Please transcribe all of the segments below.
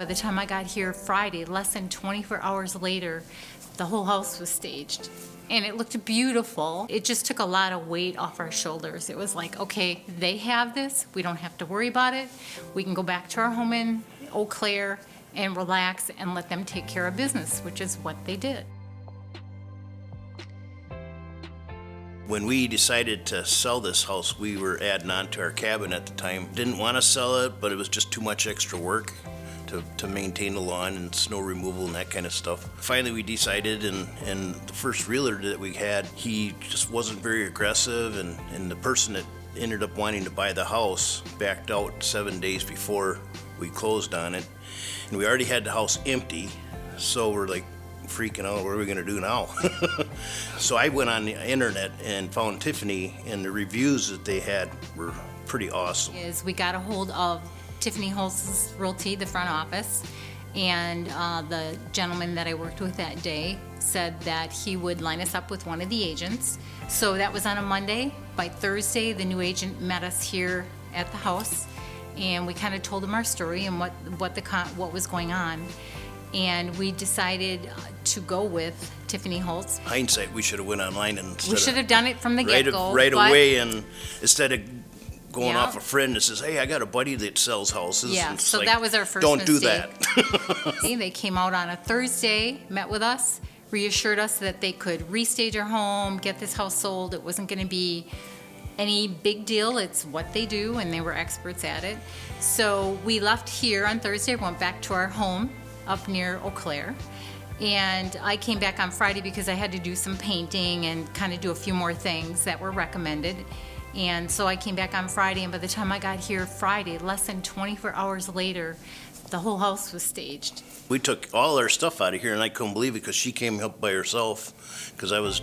By the time I got here Friday, less than 24 hours later, the whole house was staged. And it looked beautiful. It just took a lot of weight off our shoulders. It was like, okay, they have this. We don't have to worry about it. We can go back to our home in Eau Claire and relax and let them take care of business, which is what they did. When we decided to sell this house, we were adding on to our cabin at the time. Didn't want to sell it, but it was just too much extra work to maintain the lawn and snow removal and that kind of stuff. Finally, we decided, and the first realtor that we had, he just wasn't very aggressive, and the person that ended up wanting to buy the house backed out 7 days before we closed on it. And we already had the house empty, so we're like freaking out, what are we gonna do now? So I went on the internet and found Tiffany, and the reviews that they had were pretty awesome. We got a hold of Tiffany Holtz's Realty, the front office, and the gentleman that I worked with that day said that he would line us up with one of the agents. So that was on a Monday. By Thursday, the new agent met us here at the house, and we kind of told him our story and what was going on. And we decided to go with Tiffany Holtz. Hindsight, we should have went online and we should have done it from the get-go. Right away, and instead of going off a friend that says, hey, I got a buddy that sells houses. Yeah, so like, that was our first mistake. Don't do that. They came out on a Thursday, met with us, reassured us that they could restage our home, get this house sold. It wasn't going to be any big deal. It's what they do, and they were experts at it. So we left here on Thursday, went back to our home up near Eau Claire. And I came back on Friday because I had to do some painting and kind of do a few more things that were recommended. And so I came back on Friday, and by the time I got here Friday, less than 24 hours later, the whole house was staged. We took all our stuff out of here, and I couldn't believe it because she came up by herself, because I was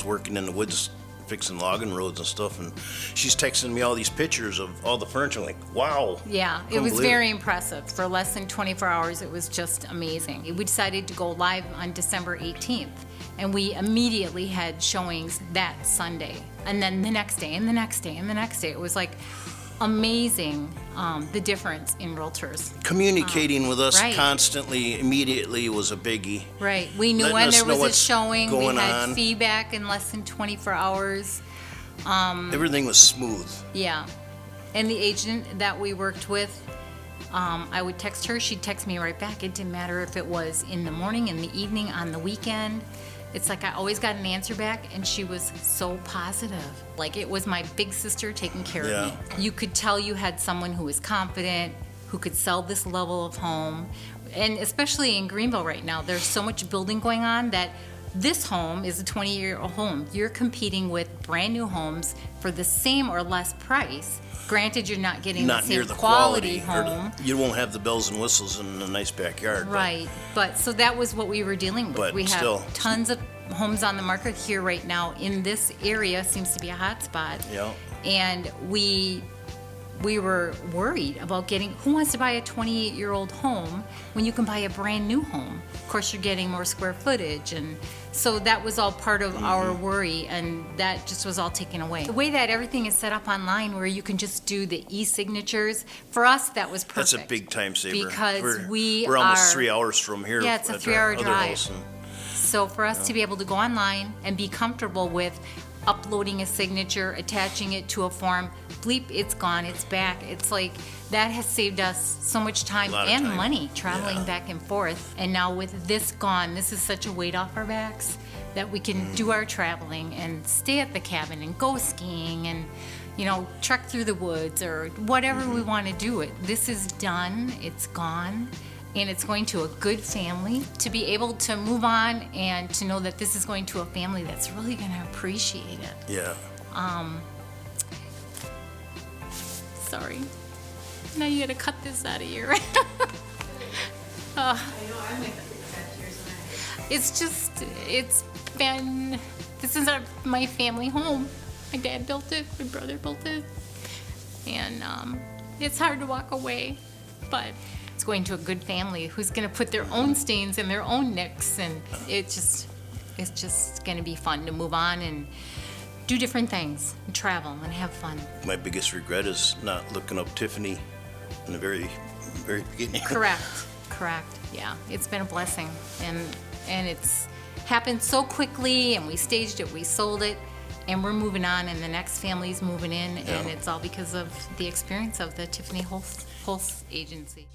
working in the woods fixing logging roads and stuff, and she's texting me all these pictures of all the furniture. I'm like, wow. Yeah, it was very impressive. For less than 24 hours, it was just amazing. We decided to go live on December 18th, and we immediately had showings that Sunday. And then the next day, and the next day, and the next day. It was like amazing, the difference in realtors. Communicating with us constantly, immediately was a biggie. Right. We knew when there was a showing. We had on. Feedback in less than 24 hours. Everything was smooth. Yeah. And the agent that we worked with, I would text her. She'd text me right back. It didn't matter if it was in the morning, in the evening, on the weekend. It's like I always got an answer back, and she was so positive. Like it was my big sister taking care of me. You could tell you had someone who was confident, who could sell this level of home. And especially in Greenville right now, there's so much building going on that this home is a 20-year-old home. You're competing with brand new homes for the same or less price. Granted, you're not getting the same quality home. You won't have the bells and whistles in a nice backyard. Right. But so that was what we were dealing with. But we have still, tons of homes on the market here right now. In this area seems to be a hot spot. Yeah. And we were worried about who wants to buy a 28-year-old home when you can buy a brand new home? Of course, you're getting more square footage, and so that was all part of our worry, and that just was all taken away. The way that everything is set up online, where you can just do the e-signatures, for us, that was perfect. That's a big time saver. Because we're almost 3 hours from here. Yeah, it's a 3-hour drive. So for us to be able to go online and be comfortable with uploading a signature, attaching it to a form, bleep, it's gone, it's back. It's like, that has saved us so much time and money traveling back and forth. And now with this gone, this is such a weight off our backs that we can do our traveling and stay at the cabin and go skiing and, trek through the woods or whatever we want to do. This is done, it's gone. And it's going to a good family. To be able to move on and to know that this is going to a family that's really going to appreciate it. Yeah. Sorry. Now you got to cut this out of here. This is my family home. My dad built it, my brother built it. And it's hard to walk away, but it's going to a good family who's going to put their own stains and their own nicks, and it's just going to be fun to move on and do different things and travel and have fun. My biggest regret is not looking up Tiffany in the very beginning. Correct. Correct, yeah. It's been a blessing, and it's happened so quickly, and we staged it, we sold it, and we're moving on, and the next family's moving in, and it's all because of the experience of the Tiffany Holtz Agency.